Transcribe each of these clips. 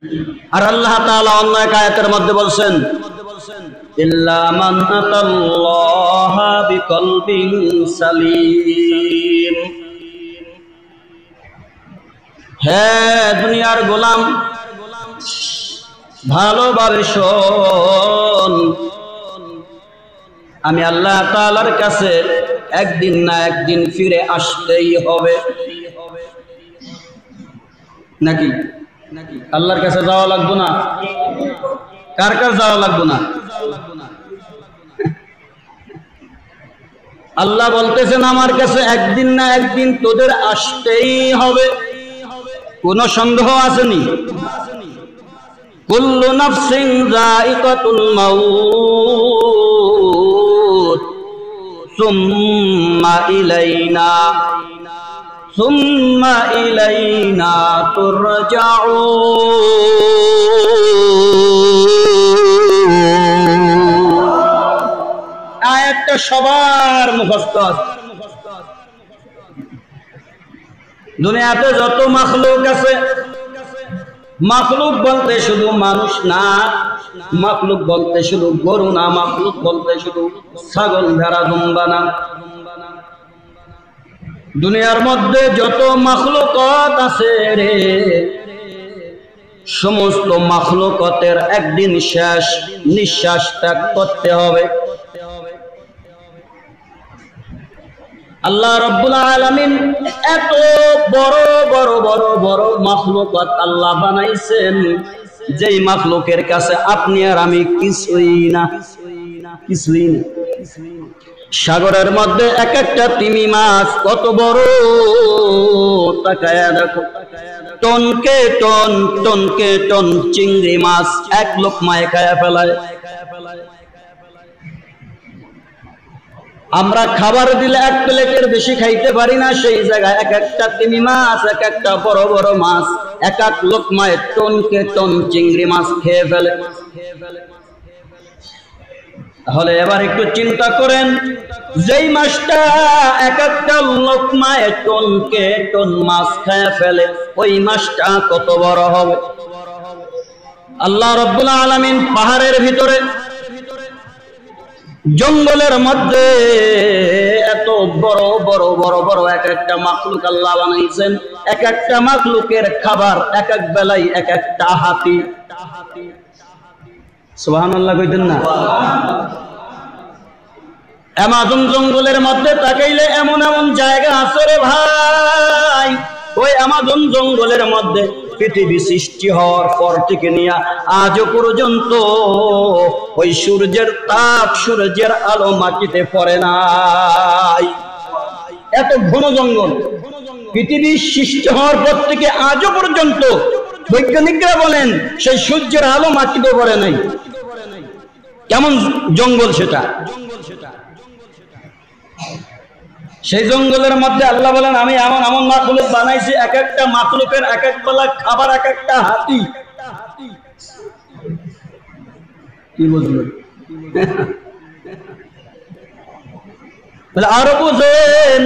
আর আল্লাহ তাআলা অন্য এক আয়াতের মধ্যে বলছেন, ইল্লা মান আতাল্লাহা বিকলবিন সালিম। হে দুনিয়ার গোলাম, ভালোভাবে শোন, আমি আল্লাহ তাআলার কাছে একদিন না একদিন ফিরে আসতেই হবে। নাকি আল্লাহর কাছে যাওয়া লাগবে না? কার কাছে যাওয়া লাগবে না? আল্লাহ বলতেছেন আমার কাছে একদিন না একদিন তোদের আসতেই হবে, কোনো সন্দেহ আসেনি। কুল্লু নাফসিন যায়িকাতুল মাউত সুম্মা ইলাইনা তুরজাউন। আয়াতটা সবার মুখস্থ আছে। দুনিয়াতে যত মাখলুক আছে, মাখলুক বলতে শুধু মানুষ না, মাখলুক বলতে শুধু গরু না, মাখলুক বলতে শুধু ছাগল ভেড়া দুম্বা না। দুনিয়ার মধ্যে যত মাখলুকাত আছে রে, সমস্ত মাখলুকাতের একদিন শেষ নিঃশ্বাস ত্যাগ করতে হবে। আল্লাহ রাব্বুল আলামিন এত বড় বড় বড় বড় মাখলুকাত আল্লাহ বানাইছেন, যেই মাখলুকের কাছে আপনি আর আমি কিছুই না, কিছুই না। সাগরের মধ্যে এক একটা তিমি মাছ কত বড়, তাকায়া দেখো, টনকে টন টনকে টন চিংড়ি মাছ এক লোকমায় খায়া ফেলায়। আমরা খাবার দিলে এক প্লেটের বেশি খাইতে পারি না, সেই জায়গায় এক একটা তিমি মাছ, এক একটা বড় বড় মাছ এক এক লোকমায় টনকে টন চিংড়ি মাছ খেয়ে ফেলে। তাহলে এবার একটু চিন্তা করেন, যেই মাছটা এক একটা লোকমায় টনকে টন মাছ খেয়ে ফেলে, ওই মাছটা কত বড় হবে। আল্লাহ রাব্বুল আলামিন পাহাড়ের ভিতরে, জঙ্গলের মধ্যে এত বড় বড় বড় বড় এক একটা মাখলুক আল্লাহ বানাইছেন। এক একটা মাখলুকের খাবার এক এক বেলায় এক একটা হাতি। সুবহানাল্লাহ কইতেন না? অ্যামাজন জঙ্গলের মধ্যে তাকাইলে এমন এমন জায়গা আছে রে ভাই, ওই অ্যামাজন জঙ্গলের মধ্যে পৃথিবী সৃষ্টি হওয়ার পর থেকে নিয়ে আজও পর্যন্ত ওই সূর্যের তাপ, সূর্যের আলো মাটিতে পড়ে নাই। এত ঘন জঙ্গল, পৃথিবী সৃষ্টি হওয়ার পর থেকে আজও পর্যন্ত বৈজ্ঞানিকরা বলেন সেই সূর্যের আলো মাটিতে পড়ে নাই। কেমন জঙ্গল সেটা! সেই জঙ্গলের মধ্যে আল্লাহ বলেন আমি এমন এমন মাখলুক বানাইছি, এক একটা মাখলুকের এক এক বেলা খাবার এক একটা হাতি। কি বুঝলেন? আরো বুঝেন,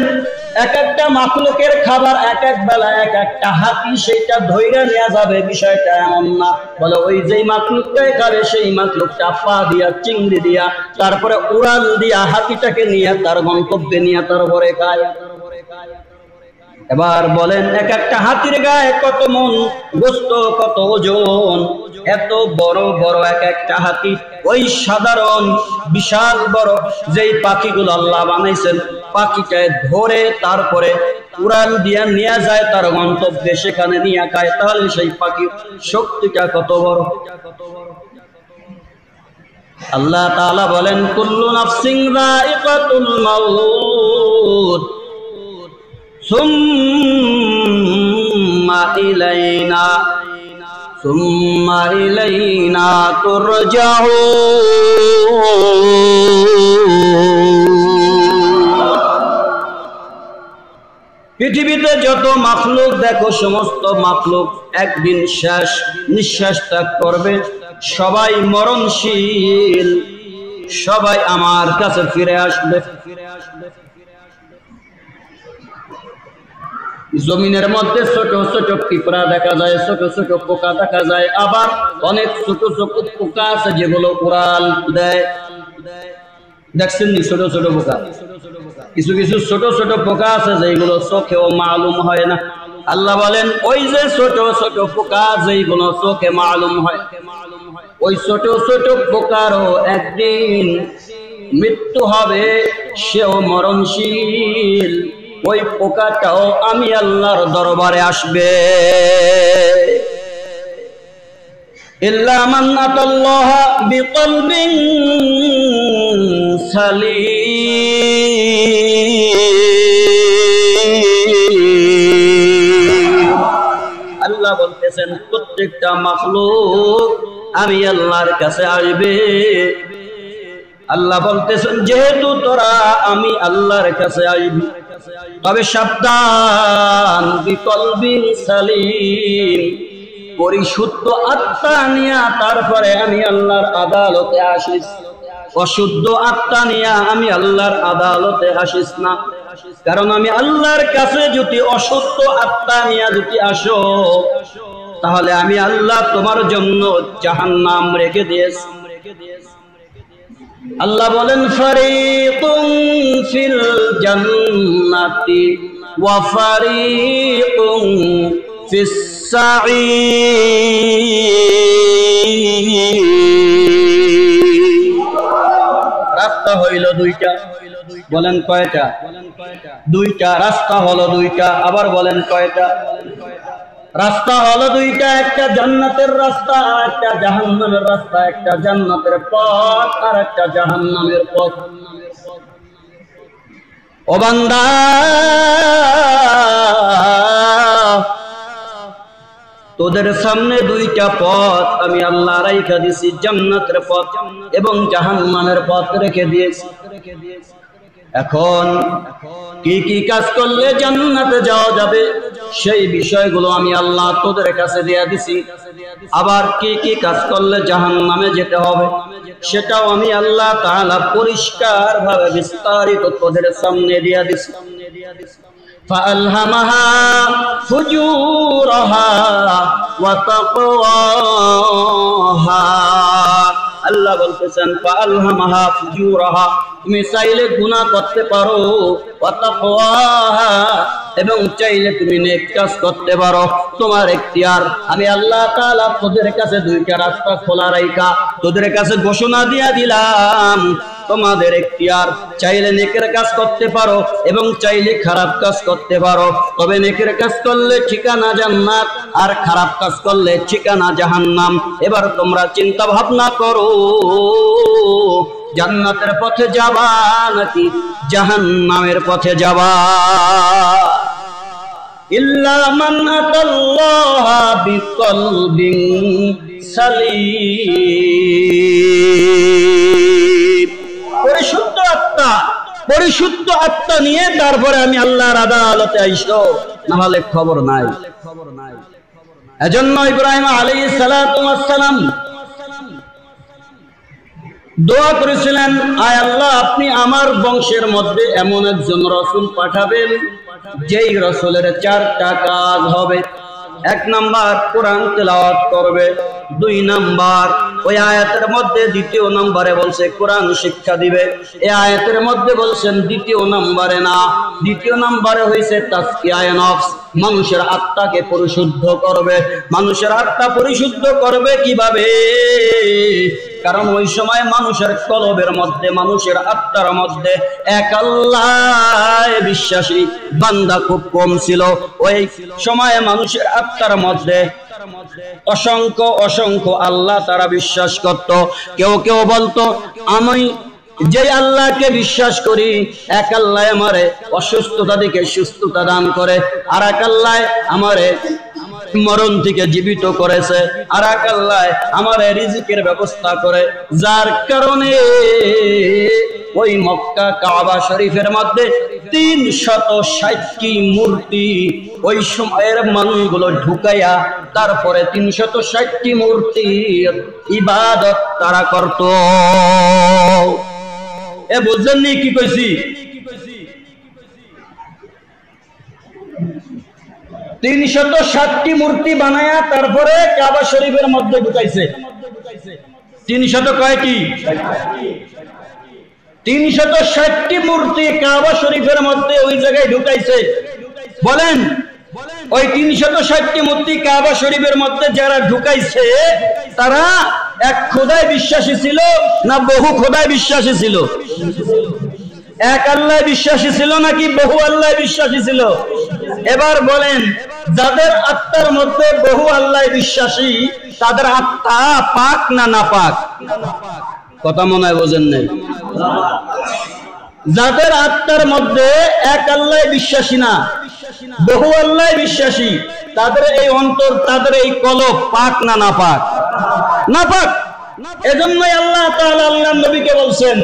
এক একটা মাখলুকের খাবার এক এক বেলা এক একটা হাতি, সেইটা ধইরা নেওয়া যাবে বিষয়টা এমন না। বলে ওই যেই মাখলুকটাই খাবে সেই মাখলুকটা পা দিয়া চিংড়ি দিয়া তারপরে উড়াল দিয়া হাতিটাকে নিয়ে তার গন্তব্যে নিয়ে তারপরে খায়। এবার বলেন এক একটা হাতির গায়ে কত মন গোস্ত, কত ওজন। এত বড় বড় এক একটা হাতি, ওই সাধারণ বিশাল বড় যেই পাখিগুলো আল্লাহ বানাইছেন, পাখিটায় ধরে তারপরে উড়াল দিয়া নিয়ে যায় তার গন্তব্যে, সেখানে নিয়ে খায়। তাহলে সেই পাখির শক্তিটা কত বড়! আল্লাহ তাআলা বলেন কুল্লু নাফসিন যায়িকাতুল মাউত সুম্মা ইলাইনা তুরজাউন। পৃথিবীতে যত মাখলুক দেখো, সমস্ত মাখলুক একদিন শেষ নিঃশ্বাস ত্যাগ করবে। সবাই মরণশীল, সবাই আমার কাছে ফিরে আসবে। জমিনের মধ্যে ছোট ছোট পিঁপড়া দেখা যায়, ছোট ছোট পোকা দেখা যায়, আবার অনেক ছোট ছোট পোকা আছে যেগুলো উড়াল দেয়। দেখছেন নি ছোট ছোট পোকা? কিছু কিছু ছোট ছোট পোকা আছে যেগুলো চোখেও মালুম হয় না। আল্লাহ বলেন ওই যে ছোট ছোট পোকা যেগুলো চোখে মালুম হয়, ওই ছোট ছোট পোকারও একদিন মৃত্যু হবে, সেও মরণশীল। ওই পোকাটাও আমি আল্লাহর দরবারে আসবে। ইল্লা মান আতাল্লাহ বিকলবিন সালিম। আল্লাহ বলতেছেন প্রত্যেকটা মাখলুক আমি আল্লাহর কাছে আসবে। আল্লাহ বলতেছেন যেহেতু তোরা আমি আল্লাহর কাছে আসবি, তবে সাবধান, বিকলবিন সালিম, পরিশুদ্ধ আত্মা নিয়া তারপরে আমি আল্লাহর আদালতে আসিস। অশুদ্ধ আত্মা নিয়া আমি আল্লাহর আদালতে আসিস না। কারণ আমি আল্লাহর কাছে যদি অশুদ্ধ আত্মা নিয়া যদি আসো, তাহলে আমি আল্লাহ তোমার জন্য জাহান্নাম রেখে দিয়েছি। আল্লাহ বলেন ফারিকুন ফিল জান্নাতি ওয়া ফারিকুন ফিস সাঈর। রাস্তা হইল দুইটা, বলেন কয়টা? দুইটা। রাস্তা হলো দুইটা, আবার বলেন কয়টা? রাস্তা হলো দুইটা, একটা জান্নাতের রাস্তা, একটা জাহান্নামের রাস্তা। একটা জান্নাতের পথ আর একটা জাহান্নামের পথ। ও বান্দা, তোদের সামনে দুইটা পথ আমি আল্লাহ রাইখা দিয়েছি, জান্নাতের পথ এবং জাহান্নামের পথ রেখে দিয়েছি। এখন কি কি কাজ করলে জান্নাতে যাওয়া যাবে সেই বিষয়গুলো আমি আল্লাহ তোদের কাছে দিয়ে দিছি। আবার কি কি কাজ করলে জাহান্নামে যেতে হবে সেটাও আমি আল্লাহ তাআলা পরিষ্কার ভাবে বিস্তারিত তোদের সামনে দিয়ে দিছি। فألهمها فجورها وتقواها। আল্লাহ বলতেছেন ফাআলহামাহা ফুজুরাহা, তুমি চাইলে গুনাহ করতে পারো, ওয়া তাকওয়াহা, এবং চাইলে তুমি নেক কাজ করতে পারো, তোমার ইখতিয়ার। আমি আল্লাহ তাআলা তোদের কাছে দুইটা রাস্তা খোলা রাখা তোদের কাছে ঘোষণা দিয়া দিলাম, তোমাদের ইখতিয়ার। চাইলে নেকের কাজ করতে পারো এবং চাইলে খারাপ কাজ করতে পারো, তবে নেকের কাজ করলে ঠিকানা জান্নাত আর খারাপ কাজ করলে ঠিকানা জাহান্নাম। এবার তোমরা চিন্তা ভাবনা করো, জান্নাতের পথে যাবা নাকি জাহান্নামের পথে যাবা? ইল্লা মান আতাল্লাহ বিকলবিন সালিম। পরিশুদ্ধ আত্মা, পরিশুদ্ধ আত্মা নিয়ে তারপরে আমি আল্লাহর আদালতে আইসো, না হলে খবর নাই। এজন্য ইব্রাহিম আলাইহিস সালাতু ওয়াস সালাম দোয়া করেছিলেন, আয় আল্লাহ আপনি আমার বংশের মধ্যে এমন একজন রাসূল পাঠাবেন যেই রাসূলের চারটা কাজ হবে। এক নাম্বার কোরআন তেলাওয়াত করবে, দুই নাম্বার ওই আয়াতের মধ্যে দ্বিতীয় নম্বরে বলছে কোরআন শিক্ষা দিবে, এই আয়াতের মধ্যে বলছেন দ্বিতীয় নম্বরে না, দ্বিতীয় নম্বরে হইছে তাজকিয়ায়ে নফস, মানুষের আত্মাকে পরিশুদ্ধ করবে। মানুষের আত্মা পরিশুদ্ধ করবে কিভাবে? কারণ ওই সময় মানুষের কলবের মধ্যে, মানুষের আত্মার মধ্যে এক আল্লাহ বিশ্বাসী বান্দা খুব কম ছিল। ওই সময় মানুষের আত্মার মধ্যে অসংখ্য অসংখ্য আল্লাহ তারা বিশ্বাস করত। কেউ কেউ বলতো আমি যে আল্লাহকে বিশ্বাস করি, এক আল্লাহ আমারে অসুস্থতা থেকে সুস্থতা দান করে, আর এক আল্লাহ আমারে মরণ থেকে জীবিত করেছে, আর এক আল্লাহ আমারে রিজিকের ব্যবস্থা করে। যার কারণে ওই মক্কা কাবা শরীফের মধ্যে 360টি মূর্তি ওই সময়ের মানুষগুলো ঢুকাইয়া তারপরে 360টি মূর্তির ইবাদত তারা করত। এ বুঝলেননি কি কইছি? 360টি মূর্তি বানায়া তারপরে কাবা শরীফের মধ্যে ঢুকাইছে। 300 কয়টি? 360টি মূর্তি কাবা শরীফের মধ্যে ওই জায়গায় ঢুকাইছে। বলেন ওই 360টি মূর্তি কাবা শরীফের মধ্যে যারা ঢুকাইছে তারা এক খোদায় বিশ্বাসী ছিল না বহু খোদায় বিশ্বাসী ছিল? এক আল্লাহ বিশ্বাসী ছিল নাকি বহু আল্লাহ বিশ্বাসী ছিল? এবার বলেন যাদের আত্মার মধ্যে বহু আল্লাহ বিশ্বাসী তাদের আত্মা পাক না নাপাক? কথা মনে হয় বোঝেন নাই। যাদের আত্মার মধ্যে এক আল্লাহ বিশ্বাসী না বহু আল্লাহ বিশ্বাসী তাদের এই অন্তর তাদের এই কলব পাক না নাপাক? নাপাক। এজন্যই আল্লাহ তাআলা আল্লাহর নবীকে বলছেন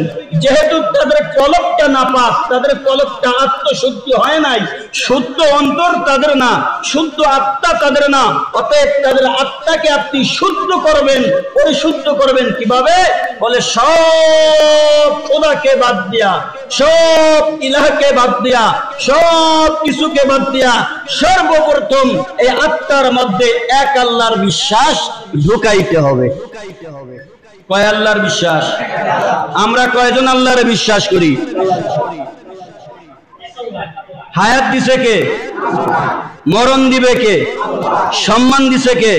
যেহেতু তাদের কলবটা নাপাক, তাদের কলবটা আত্মশুদ্ধি হয় নাই, শুদ্ধ অন্তর তাদের না, শুদ্ধ আত্মা তাদের না, অতএব তাদের আত্মাকে আপনি শুদ্ধ করবেন। পরিশুদ্ধ করবেন কিভাবে? বলে সব খোদাকে বাদ দিয়া, সব ইলাহকে বাদ দিয়া, সব কিছুকে বাদ দিয়া সর্বপ্রথম এই আত্মার মধ্যে এক আল্লাহর বিশ্বাস ঢুকাইতে হবে। কয় আল্লাহর বিশ্বাস? আমরা কয়জন আল্লাহরে বিশ্বাস করি? হায়াত দিছে কে? মরণ দিবে কে? সম্মান দিছে কে?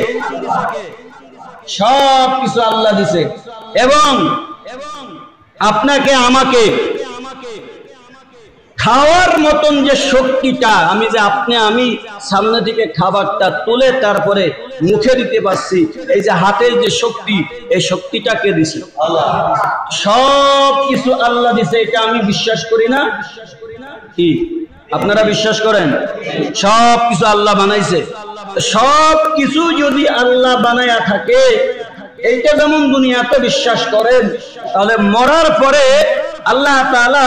সব কিছু আল্লাহ দিছে। এবং আপনাকে আমাকে খাওয়ার মতন যে শক্তিটা, আমি যে আমি সামনে থেকে খাবারটা তুলে তারপরে মুখে দিতে পারছি, এই যে হাতের যে শক্তি, এই শক্তিটা কে দিছে? সব কিছু আল্লাহ দিছে। এটা আমি বিশ্বাস করি না? কি আপনারা বিশ্বাস করেন? সব কিছু আল্লাহ বানাইছে। সব কিছু যদি আল্লাহ বানায়া থাকে, এইটা যেমন দুনিয়াতে বিশ্বাস করেন, তাহলে মরার পরে আল্লাহ তাআলা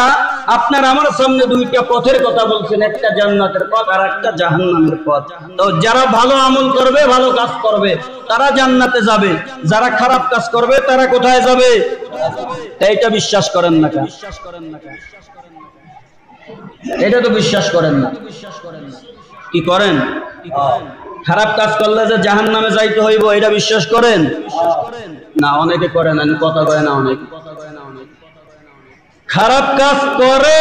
আপনার আমার সামনে দুইটা পথের কথা বলছেন, একটা জান্নাতের পথ আর একটা জাহান্নামের পথ। তো যারা ভালো আমল করবে, ভালো কাজ করবে, তারা জান্নাতে যাবে, যারা খারাপ কাজ করবে তারা কোথায় যাবে? এইটা বিশ্বাস করেন না কেন? এটা তো বিশ্বাস করেন না। কি করেন? খারাপ কাজ করলে যে জাহান্নামে যাইতে হইব এটা বিশ্বাস করেন না? অনেকে করে না, কথা কয় না। অনেকে খারাপ কাজ করে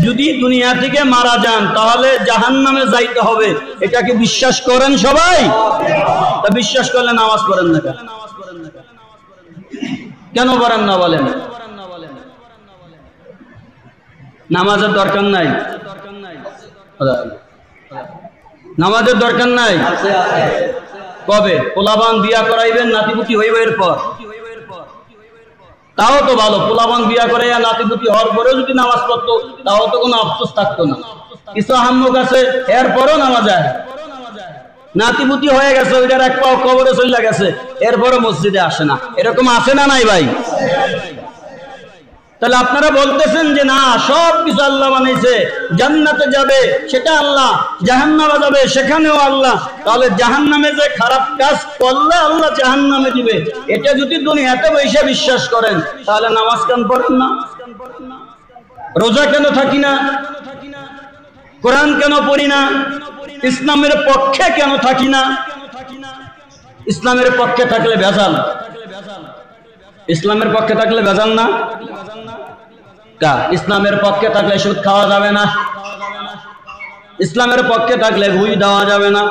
যদি দুনিয়া থেকে মারা যান তাহলে জাহান্নামে যাইতে হবে, এটা কি বিশ্বাস করেন সবাই? তা বিশ্বাস করলে নামাজ পড়েন না কেন? কেন পড়েন না বলেন? নামাজের দরকার নাই? নামাজের দরকার নাই? কবে পোলাবান বিয়া করাইবেন, নাতিপুতি হইব এরপর? তাও তো ভালো, পোলাবান বিয়া করে নাতিপুতি হওয়ার পরেও যদি নামাজ পড়তো তাও তো কোনো আফসোস থাকতো না। কিছু আহম্মক আছে এরপরও নামাজ যায়, নাতিপুতি হয়ে গেছে, ওইটার এক পাও কবরে চলে গেছে, এরপরও মসজিদে আসে না। এরকম আছে না নাই ভাই? তাহলে আপনারা বলতেছেন যে না, সব কিছু আল্লাহ বানাইছে, জান্নাতে যাবে সেটা আল্লাহ, জাহান্নামে যাবে সেখানেও আল্লাহ। তাহলে জাহান্নামে যে খারাপ কাজ করলে আল্লাহ জাহান্নামে দিবে, এটা যদি দুনিয়াতে বসে বিশ্বাস করেন তাহলে নামাজ কেন পড়েন না? রোজা কেন থাকি না? কোরআন কেন পড়ি না? ইসলামের পক্ষে কেন থাকি না? ইসলামের পক্ষে থাকলে ভেজাল। ইসলামের পক্ষে থাকলে ভেজাল না? ইসলামের পক্ষে থাকলে সুদ খাওয়া যাবে না, ইসলামের পক্ষে থাকলে ঘুষ দেওয়া যাবে না,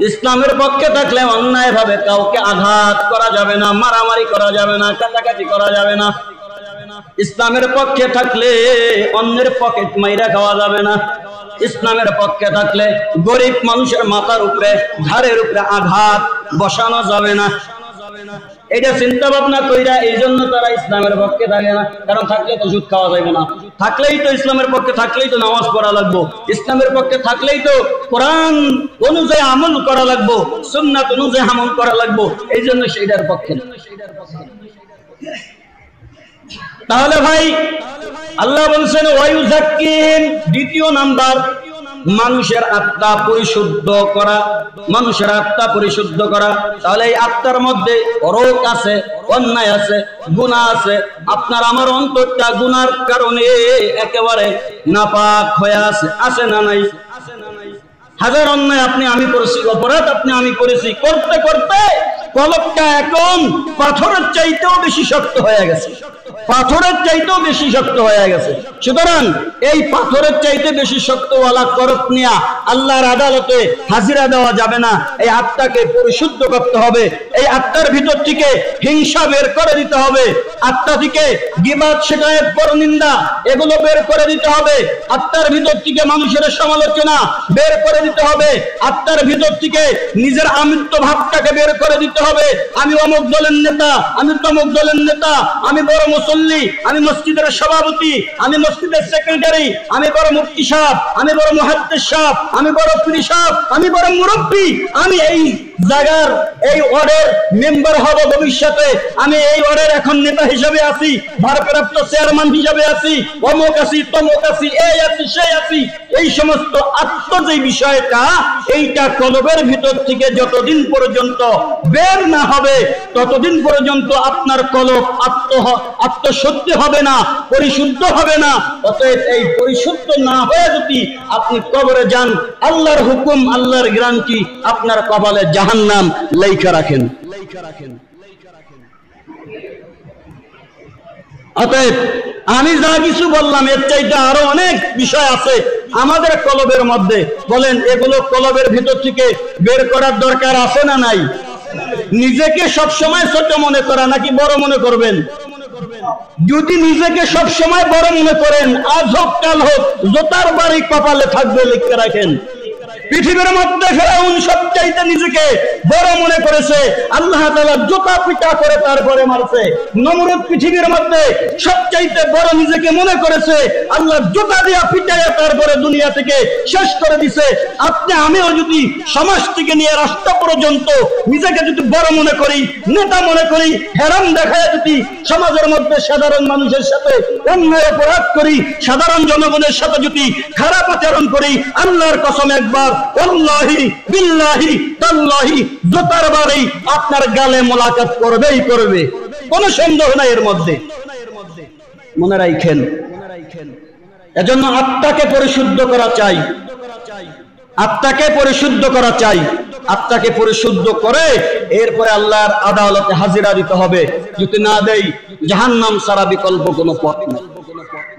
ইসলামের পক্ষে থাকলে অন্যায় ভাবে কাউকে আঘাত করা যাবে না, মারামারি করা যাবে না, কাটাকাটি করা যাবে না, ইসলামের পক্ষে থাকলে অন্যের পকেট মাইরা খাওয়া যাবে না, ইসলামের পক্ষে থাকলে গরিব মানুষের মাথার উপরে ঘাড়ের উপরে আঘাত বসানো যাবে না। এটা চিন্তা ভাবনা কইরা এই জন্য তারা ইসলামের পক্ষে থাকে না। কারণ থাকলে তো সুদ খাওয়া যাবে না, থাকলেই তো ইসলামের পক্ষে থাকলেই তো নামাজ পড়া লাগবো, ইসলামের পক্ষে থাকলেই তো কোরআন অনুযায়ী আমল করা লাগবো, সুন্নাত অনুযায়ী আমল করা লাগবো, এই জন্য সেইটার পক্ষে। তাহলে ভাই আল্লাহ বলছেন ওয়ায়ুযাক্কিহিম, দ্বিতীয় নাম্বার মানুষের আত্মা পরিশুদ্ধ করা, মানুষের আত্মা পরিশুদ্ধ করা। তাহলে এই আত্মার মধ্যে রোগ আছে, অন্যায় আছে, গুনাহ আছে। আপনার আমার অন্তরটা গুনার কারণে একেবারে নাপাক হয়ে আছে, আছে না নাই? হাজার অন্যায় আপনি আমি করেছি, অপরাধ আপনি আমি করেছি, করতে করতে কলবটা এখন পাথরের চাইতেও বেশি শক্ত হয়ে গেছে, পাথরের চাইতেও বেশি শক্ত হয়ে গেছে। সুতরাং এই পাথরের চাইতে বেশি শক্তওয়ালা কলব নিয়ে আল্লাহর আদালতে হাজিরা দেওয়া যাবে না। এই আত্মাকে পরিশুদ্ধ করতে হবে, এই আত্মার ভিতর থেকে হিংসা বের করে দিতে হবে, আত্মা থেকে গীবত, শিকায়েত, পরনিন্দা এগুলো বের করে দিতে হবে, আত্মার ভিতর থেকে মানুষের সমালোচনা বের করে দিতে হবে, আত্মার ভিতর থেকে নিজের আমিত্ব ভাবটাকে বের করে দিতে হবে। আমি অমুক দলের নেতা, আমি তমুক দলের নেতা, আমি বড় মুসল্লি, আমি মসজিদের সভাপতি, আমি মসজিদের সেক্রেটারি, আমি বড় মুফতি সাহেব, আমি বড় মুহাদ্দিস সাহেব, আমি বড় পীর সাহেব, আমি বড় মুরব্বী, আমি এই জায়গার এই ওয়ার্ডের মেম্বার হব ভবিষ্যতে, আমি এই ওয়ার্ডের এখন নেতা হিসেবে আছি, ভারপ্রাপ্ত চেয়ারম্যান হিসেবে আছি, অমুক আছি, তমুক আছি, এই আছি, সেই আছি। এই সমস্ত আত্ম যে বিষয়টা, এইটা কলবের ভিতর থেকে যতদিন পর্যন্ত বের না হবে ততদিন পর্যন্ত আপনার কলব আত্মশুদ্ধ হবে না, পরিশুদ্ধ হবে না। অতএব এই পরিশুদ্ধ না হয়ে যদি আপনি কবরে যান, আল্লাহর হুকুম, আল্লাহর গ্যারান্টি, আপনার কপালে জাহান্নাম লেখা রাখেন। অতএব আমি যা কিছু বললাম এর চাইতে আরো অনেক বিষয় আছে আমাদের কলবের মধ্যে। বলেন, এগুলো কলবের ভিতর থেকে বের করার দরকার আছে না নাই? নিজেকে সবসময় ছোট মনে করা নাকি বড় মনে করবেন? যদি নিজেকে সবসময় বড় মনে করেন, আজ হোক কাল হোক জোতার বাড়ি কপালে থাকবে, লিখে রাখেন। পৃথিবীর মধ্যে ফেরাউন সবচাইতে নিজেকে বড় মনে করেছে, আল্লাহ তাআলা জোতা পিটা করে তারপরে মারছে। নমরুদ পৃথিবীর মধ্যে সবচাইতে বড় নিজেকে মনে করেছে, আল্লাহ জোতা দিয়া পিটাইয়া তারপরে দুনিয়া থেকে শেষ করে দিছে। আপনি আমিও যদি সমাজ থেকে নিয়ে রাষ্ট্র পর্যন্ত নিজেকে যদি বড় মনে করি, নেতা মনে করি, হেরাম দেখায় যদি সমাজের মধ্যে সাধারণ মানুষের সাথে অন্যায় অপরাধ করি, সাধারণ জনগণের সাথে যদি খারাপ আচরণ করি, আল্লাহর কসম একবার ওয়াল্লাহি বিল্লাহি তাল্লাহি জোতার বাড়ি আপনার গালে মোলাকাত করবেই করবে, কোনো সন্দেহ নাই এর মধ্যে। মনে রাখেন, এজন্য আত্মাকে পরিশুদ্ধ করা চাই, আত্মাকে পরিশুদ্ধ করা চাই। আত্মাকে পরিশুদ্ধ করে এরপরে আল্লাহর আদালতে হাজিরা দিতে হবে। যদি না দেই, জাহান্নাম ছাড়া বিকল্প কোনো পথ নেই।